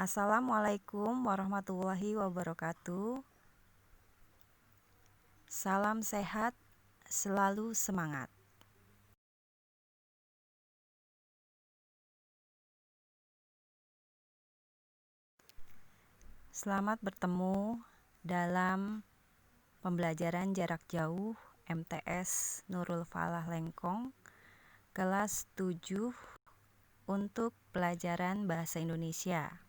Assalamualaikum warahmatullahi wabarakatuh. Salam sehat, selalu semangat. Selamat bertemu dalam pembelajaran jarak jauh MTS Nurul Falah Lengkong, kelas 7 untuk pelajaran Bahasa Indonesia.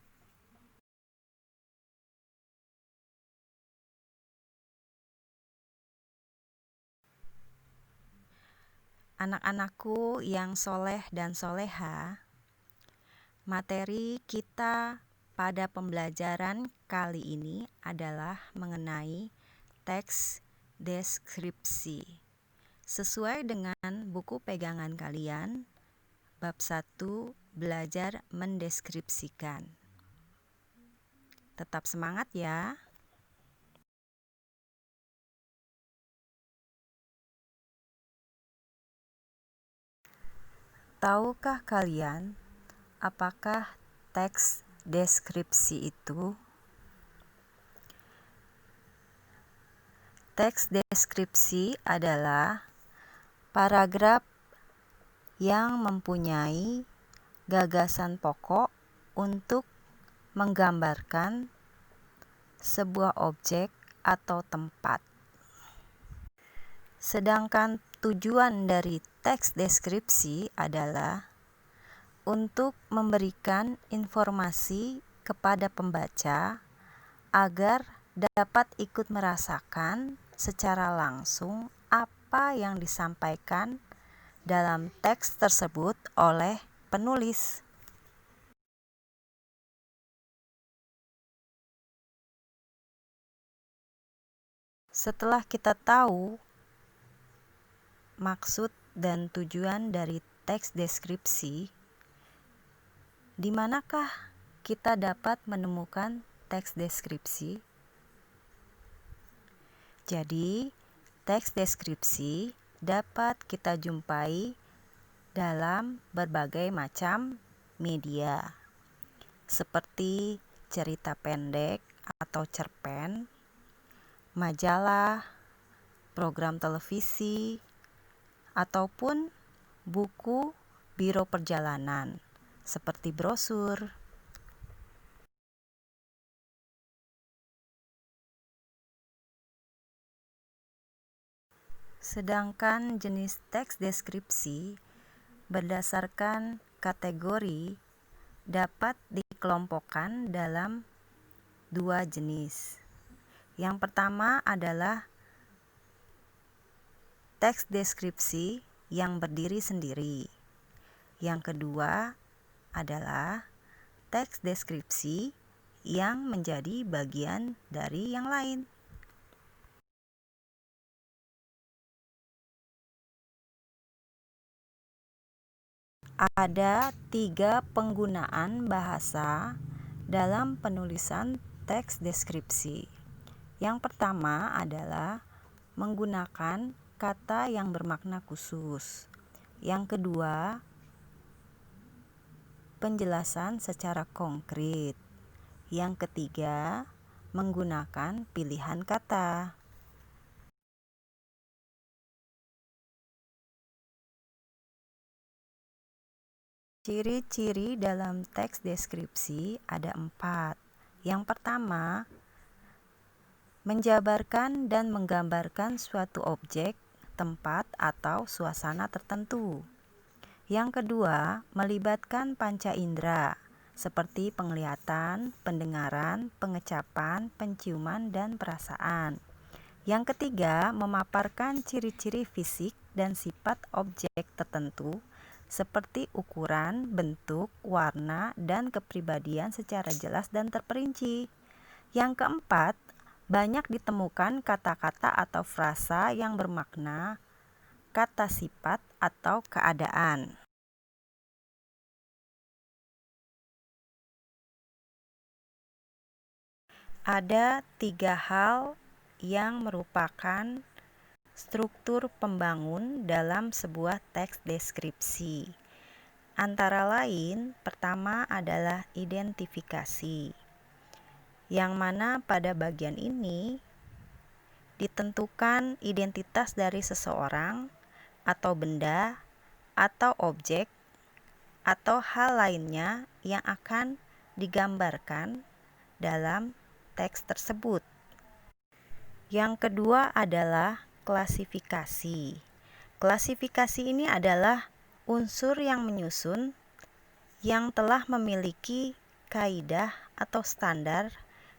Anak-anakku yang soleh dan soleha, materi kita pada pembelajaran kali ini adalah mengenai teks deskripsi. Sesuai dengan buku pegangan kalian, bab 1, belajar mendeskripsikan. Tetap semangat ya. Tahukah kalian apakah teks deskripsi itu? Teks deskripsi adalah paragraf yang mempunyai gagasan pokok untuk menggambarkan sebuah objek atau tempat. Sedangkan tujuan dari teks deskripsi adalah untuk memberikan informasi kepada pembaca agar dapat ikut merasakan secara langsung apa yang disampaikan dalam teks tersebut oleh penulis. Setelah kita tahu maksud dan tujuan dari teks deskripsi, di manakah kita dapat menemukan teks deskripsi? Jadi, teks deskripsi dapat kita jumpai dalam berbagai macam media, seperti cerita pendek atau cerpen, majalah, program televisi, ataupun buku biro perjalanan, seperti brosur. Sedangkan jenis teks deskripsi berdasarkan kategori dapat dikelompokkan dalam 2 jenis. Yang pertama adalah teks deskripsi yang berdiri sendiri. Yang kedua adalah teks deskripsi yang menjadi bagian dari yang lain. Ada 3 penggunaan bahasa dalam penulisan teks deskripsi. Yang pertama adalah menggunakan kata yang bermakna khusus. Yang kedua, penjelasan secara konkret. Yang ketiga, menggunakan pilihan kata. Ciri-ciri dalam teks deskripsi ada 4. Yang pertama, menjabarkan dan menggambarkan suatu objek, tempat, atau suasana tertentu. Yang kedua, melibatkan panca indera, seperti penglihatan, pendengaran, pengecapan, penciuman, dan perasaan. Yang ketiga, memaparkan ciri-ciri fisik dan sifat objek tertentu, seperti ukuran, bentuk, warna, dan kepribadian secara jelas dan terperinci. Yang keempat, banyak ditemukan kata-kata atau frasa yang bermakna kata sifat atau keadaan. Ada 3 hal yang merupakan struktur pembangun dalam sebuah teks deskripsi. Antara lain, pertama adalah identifikasi, yang mana pada bagian ini ditentukan identitas dari seseorang atau benda atau objek atau hal lainnya yang akan digambarkan dalam teks tersebut. Yang kedua adalah klasifikasi. Klasifikasi ini adalah unsur yang menyusun yang telah memiliki kaidah atau standar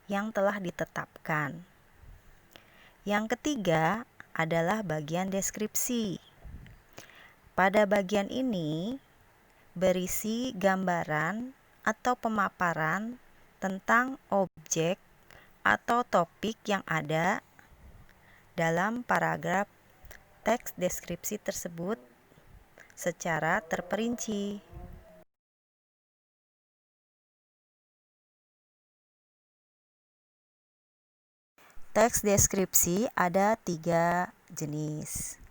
yang telah ditetapkan. Yang ketiga adalah bagian deskripsi. Pada bagian ini berisi gambaran atau pemaparan tentang objek atau topik yang ada dalam paragraf teks deskripsi tersebut secara terperinci. Teks deskripsi ada 3 jenis.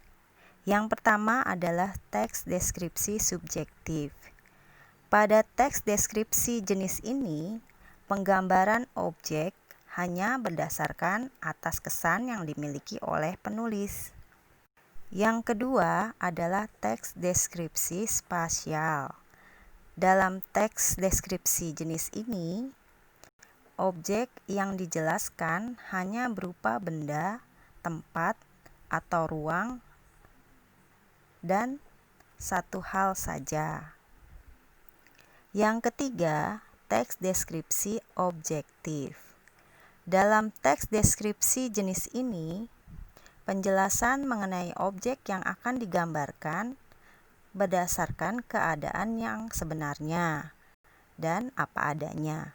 Yang pertama adalah teks deskripsi subjektif. Pada teks deskripsi jenis ini, penggambaran objek hanya berdasarkan atas kesan yang dimiliki oleh penulis. Yang kedua adalah teks deskripsi spasial. Dalam teks deskripsi jenis ini, objek yang dijelaskan hanya berupa benda, tempat, atau ruang, dan satu hal saja. Yang ketiga, teks deskripsi objektif. Dalam teks deskripsi jenis ini, penjelasan mengenai objek yang akan digambarkan berdasarkan keadaan yang sebenarnya dan apa adanya.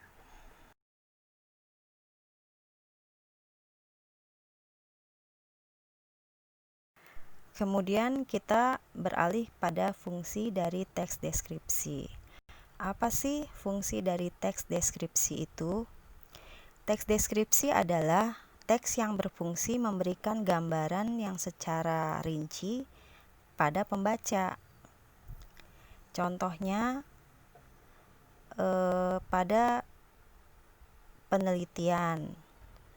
Kemudian kita beralih pada fungsi dari teks deskripsi. Apa sih fungsi dari teks deskripsi itu? Teks deskripsi adalah teks yang berfungsi memberikan gambaran yang secara rinci pada pembaca. Contohnya pada penelitian.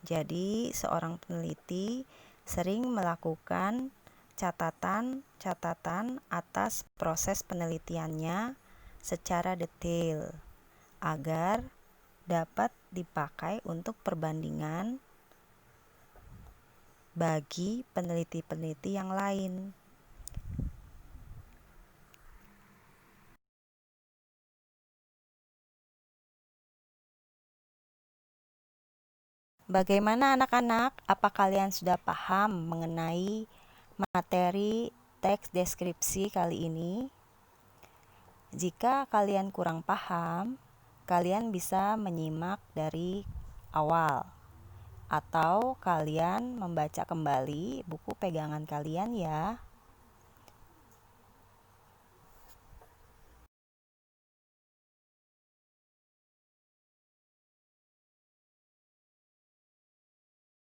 Jadi, seorang peneliti sering melakukan catatan atas proses penelitiannya secara detail agar dapat dipakai untuk perbandingan bagi peneliti-peneliti yang lain. Bagaimana anak-anak? Apa kalian sudah paham mengenai materi teks deskripsi kali ini? Jika kalian kurang paham, kalian bisa menyimak dari awal atau kalian membaca kembali buku pegangan kalian ya.